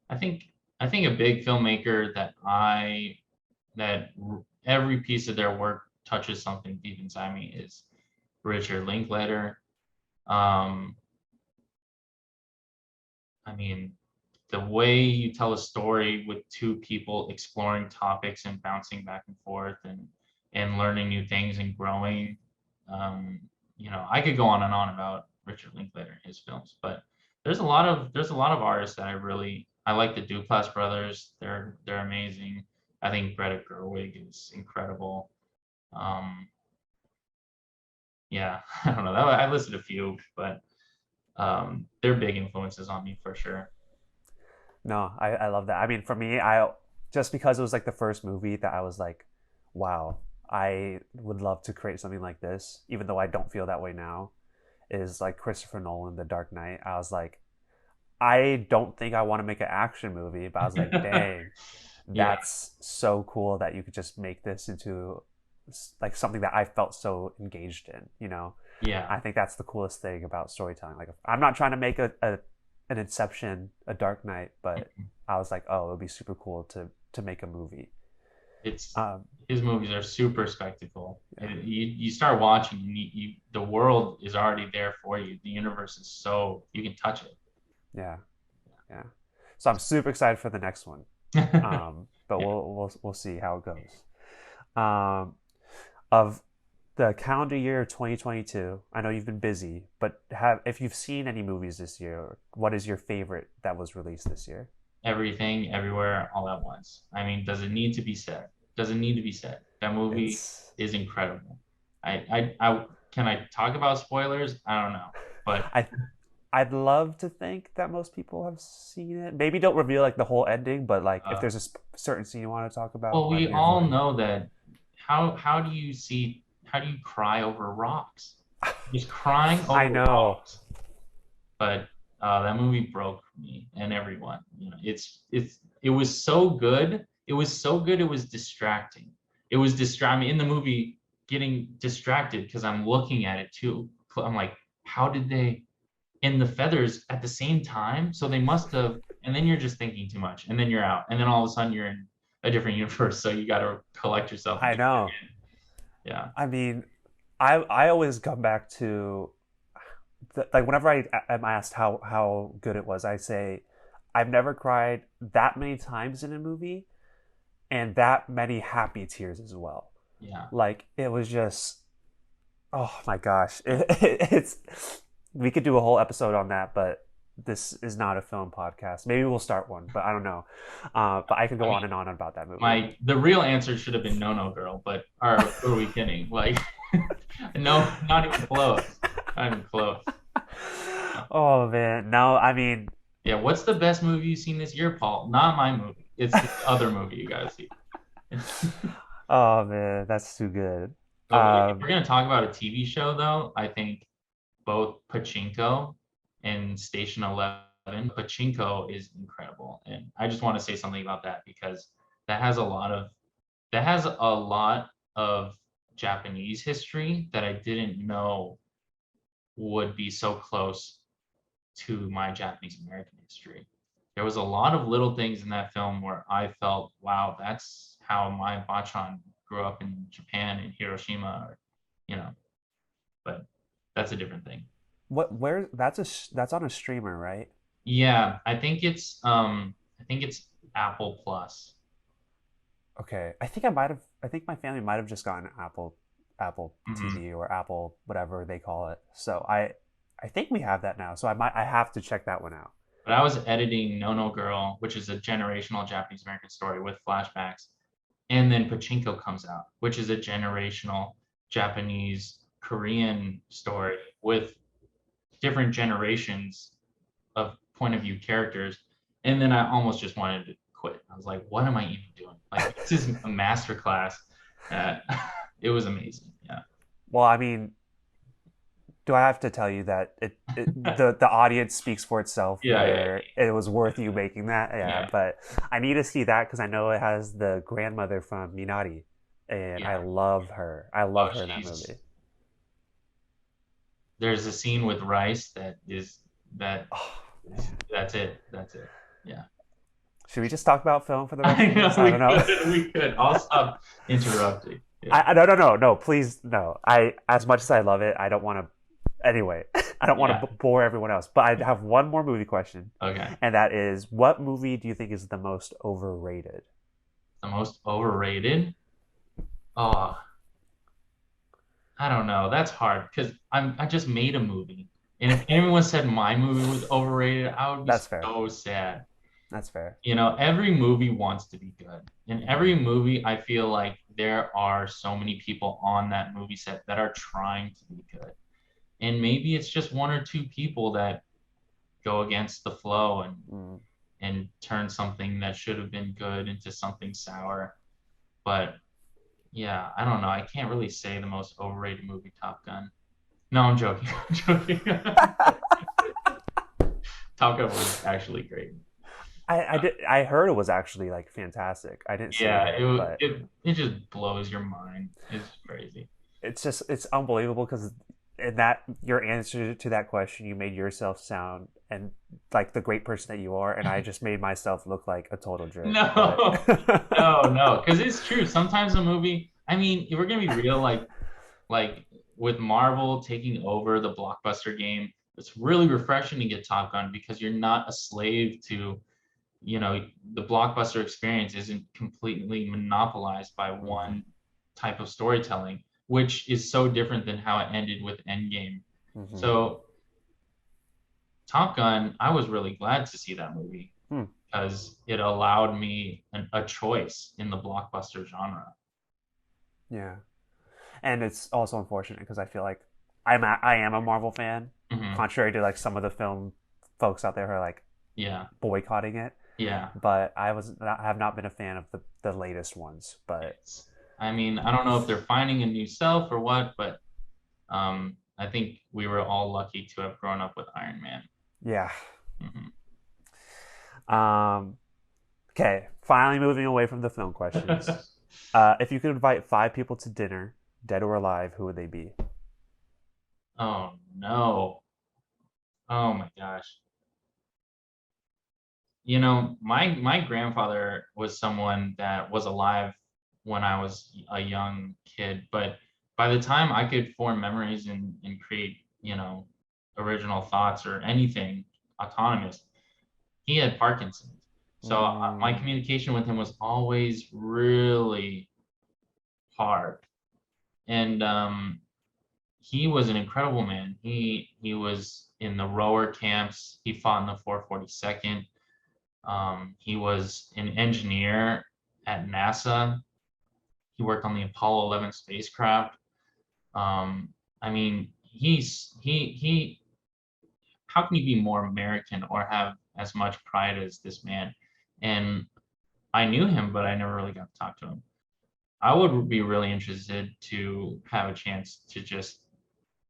I think I think a big filmmaker that every piece of their work touches something deep inside me is Richard Linklater. Um, I mean, the way you tell a story with two people exploring topics and bouncing back and forth and learning new things and growing. Um, I could go on and on about Richard Linklater and his films, but there's a lot of artists that I like the Duplass brothers. They're amazing. I think Greta Gerwig is incredible. Um, yeah, I don't know. I listed a few, but they're big influences on me for sure. No, I love that. I mean, for me, I just because it was like the first movie that I was like, wow, I would love to create something like this, even though I don't feel that way now, is like Christopher Nolan, The Dark Knight. I was like, I don't think I want to make an action movie, but I was like, dang, Yeah, that's so cool that you could just make this into like something that I felt so engaged in, you know? yeah. I think that's the coolest thing about storytelling. Like, I'm not trying to make an Inception, a Dark Knight, but I was like, oh, it would be super cool to make a movie. It's Um, his movies are super spectacle. yeah, And you start watching, and the world is already there for you. The universe is so you can touch yeah, yeah. So I'm super excited for the next one. it. But Yeah, we'll see how it goes. Um, of the calendar year 2022, I know you've been busy, but have if you've seen any movies this year, what is your favorite that was released this year? everything, everywhere, all at once. I mean, does it need to be said? Does it need to be said? That movie It's is incredible. I can I talk about spoilers? I don't know, but I I'd love to think that most people have seen it. Maybe don't reveal like the whole ending, but like if uh, there's a certain scene you want to talk about, well, I'm we here all for it. know that. How do you cry over rocks? Just crying I over know. rocks. But that movie broke me and everyone. You know, it was so good. It was so good. It was distracting. It was distracting in the movie. Getting distracted because I'm looking at it too. I'm like, how did they in the feathers at the same time? So they must have. And then you're just thinking too much, and then you're out, and then all of a sudden you're in a different universe. So you got to collect yourself and I get back know. in. Yeah. I mean, I always come back to like whenever I am asked how good it was, I say I've never cried that many times in a movie and that many happy tears as well. Yeah. Like it was just, oh my gosh, it's we could do a whole episode on that, but this is not a film podcast. Maybe we'll start one, but I don't know. But I could I go mean, on and on about that movie. the real answer should have been no, no, girl. But are we kidding? Like, no, not even close. Not even close. Oh man, no, I mean, Yeah. What's the best movie you've seen this year, Paul? Not my movie. It's the other movie you gotta see. oh man, that's too good. Okay, if we're Um, gonna talk about a TV show, though, I think both Pachinko and Station 11. Pachinko is incredible, and I just want to say something about that because that has a lot of that has a lot of Japanese history that I didn't know would be so close to my Japanese American history. There was a lot of little things in that film where I felt, wow, that's how my bachan grew up in Japan, in Hiroshima, or, you know, but that's a different thing. what? Where? That's on a streamer, right? Yeah, I think it's Apple Plus. Okay, I think I might have. I think my family might have just gotten Apple Mhm. TV or Apple whatever they call it. So I think we have that now. So I have to check that one out. But I was editing No No Girl, which is a generational Japanese American story with flashbacks. And then Pachinko comes out, which is a generational Japanese Korean story with different generations of point of view characters. And then I almost just wanted to quit. I was like, what am I even doing? Like, this is a masterclass. Uh, it was amazing. Yeah. Well, I mean, do I have to tell you that the audience speaks for itself? Yeah. Yeah. Whether it was worth you making that, yeah. Yeah. But I need to see that because I know it has the grandmother from Minari, and I Yeah. love her. I love Oh, her in that she's movie. there's a scene with Rice that Oh is man, that's it. That's it. Yeah. should we just talk about film for the rest I of know this? I don't know. we could. I'll stop interrupting. Yeah. No, please, no. I as much as I love it, I don't want to. Anyway, I don't want Yeah. to bore everyone else. But I have one more movie question, Okay. and that is, what movie do you think is the most overrated? The most overrated? Oh, I don't know. That's hard because I just made a movie. And if anyone said my movie was overrated, I would be That's fair. so sad. That's fair. You know, every movie wants to be good. In every movie, I feel like there are so many people on that movie set that are trying to be good. And maybe it's just one or two people that go against the flow Mm, and turn something that should have been good into something sour. But yeah, I don't know. I can't really say the most overrated movie, Top Gun. No, I'm joking. I'm joking. Top Gun was actually great. I heard it was actually like fantastic. I didn't see it Yeah, yet, but it just blows your mind. It's crazy. it's unbelievable because in that your answer to that question, you made yourself sound and like the great person that you are, and I just made myself look like a total jerk. But No, no, because it's true. Sometimes a movie, I mean, if we're gonna be real, like with Marvel taking over the blockbuster game, it's really refreshing to get Top Gun because you're not a slave to, the blockbuster experience isn't completely monopolized by mm-hmm, one type of storytelling, which is so different than how it ended with Endgame. mm-hmm. So Top Gun, I was really glad to see that movie Hmm. because it allowed me a choice in the blockbuster genre. Yeah, and it's also unfortunate because I feel like I am a Marvel fan, Hmm. contrary to like some of the film folks out there who are like Yeah, boycotting it. yeah. But I have not been a fan of the latest ones. But It's, I mean, I don't know if they're finding a new self or what, but I think we were all lucky to have grown up with Iron Man. yeah. Hmm. Um, okay, finally moving away from the film questions. If you could invite five people to dinner, dead or alive, who would they be? Oh no. Oh my gosh. My grandfather was someone that was alive when I was a young kid, but by the time I could form memories and create, original thoughts or anything autonomous, he had Parkinson's. So my Mm, communication with him was always really hard. And he was an incredible man. He was in the rower camps. He fought in the 442nd. He was an engineer at NASA. He worked on the Apollo 11 spacecraft. I mean, he. How can you be more American or have as much pride as this man? And I knew him, but I never really got to talk to him. I would be really interested to have a chance to just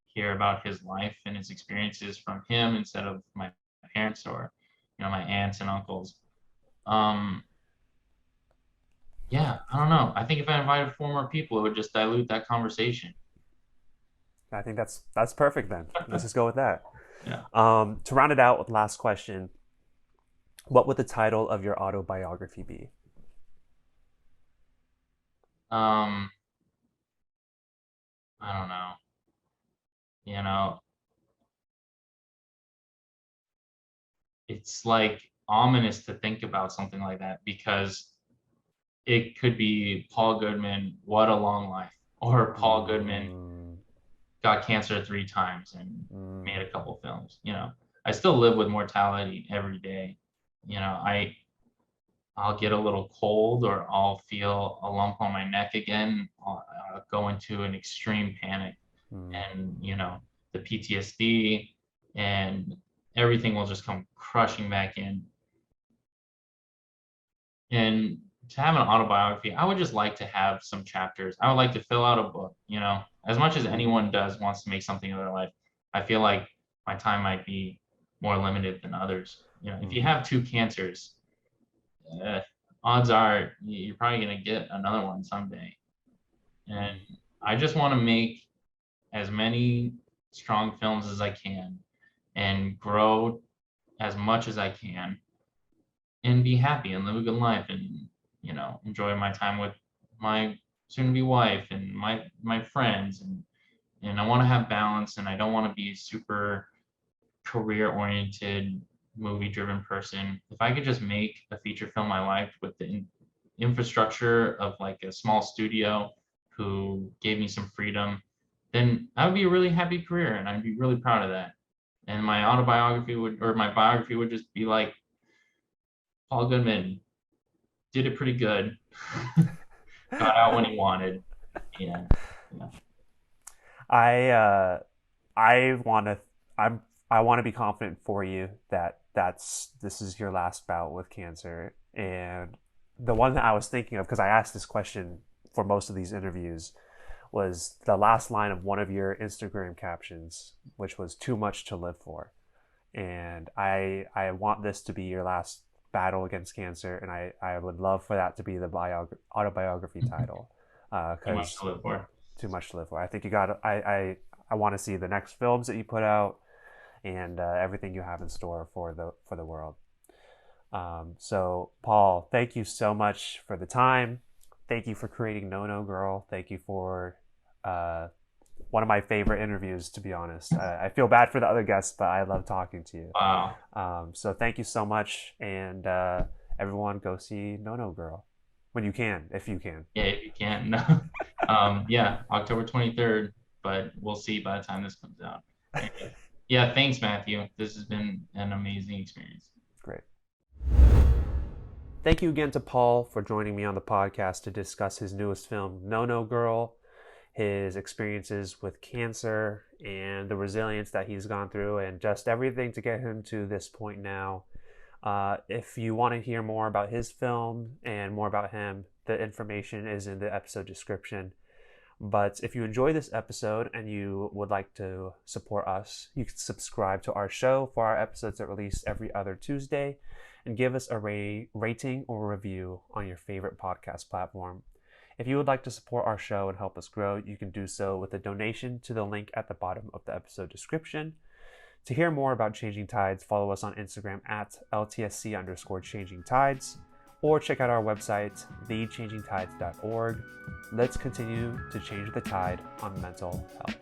hear about his life and his experiences from him instead of my parents or my aunts and uncles. Um, yeah, I don't know. I think if I invited four more people, it would just dilute that conversation. I think that's perfect then. Let's just go with that. Yeah. To round it out with last question, what would the title of your autobiography be? Um, I don't know. You know, it's like ominous to think about something like that because it could be Paul Goodman, What a Long Life, or Paul Goodman Mm, got cancer 3 times and made mm, a couple films. I still live with mortality every day. I'll get a little cold or I'll feel a lump on my neck again. I'll go into an extreme panic, mm. and the PTSD and everything will just come crushing back in. And to have an autobiography, I would just like to have some chapters. I would like to fill out a book, as much as anyone does wants to make something of their life. I feel like my time might be more limited than others. If you Mm-hmm. have two cancers, uh, odds are you're probably going to get another one someday. And Mm. I just want to make as many strong films as I can and grow as much as I can and be happy and live a good life and enjoy my time with my soon-to-be wife and my friends and I want to have balance and I don't want to be super career-oriented movie-driven person. If I could just make a feature film I liked with the infrastructure of like a small studio who gave me some freedom, then that would be a really happy career and I'd be really proud of that. And my autobiography would or my biography would just be like Paul Goodman did it pretty good. Got out when he wanted. Yeah. Yeah. I I want to I'm I want to be confident for you that this is your last bout with cancer. And the one that I was thinking of, because I asked this question for most of these interviews was the last line of one of your Instagram captions, which was "too much to live for." And I want this to be your last battle against cancer, and I would love for that to be the autobiography title, Too much because to live for. too much to live for. I think you got. I want to see the next films that you put out, and everything you have in store for the world. So Paul, thank you so much for the time. Thank you for creating No No Girl. Thank you for one of my favorite interviews, to be honest. I feel bad for the other guests, but I love talking to you. Wow. So thank you so much, and everyone go see No No Girl when you can, if you can. Yeah, if you can. Yeah, October 23rd, but we'll see by the time this comes out. Anyway, yeah, thanks, Matthew. This has been an amazing experience. Great. Thank you again to Paul for joining me on the podcast to discuss his newest film, No No Girl, his experiences with cancer and the resilience that he's gone through, and just everything to get him to this point now. If you want to hear more about his film and more about him, the information is in the episode description. But if you enjoy this episode and you would like to support us, you can subscribe to our show for our episodes that release every other Tuesday, and give us a rating or review on your favorite podcast platform. If you would like to support our show and help us grow, you can do so with a donation to the link at the bottom of the episode description. To hear more about Changing Tides, follow us on Instagram at LTSC_Changing Tides, or check out our website, thechangingtides.org. Let's continue to change the tide on mental health.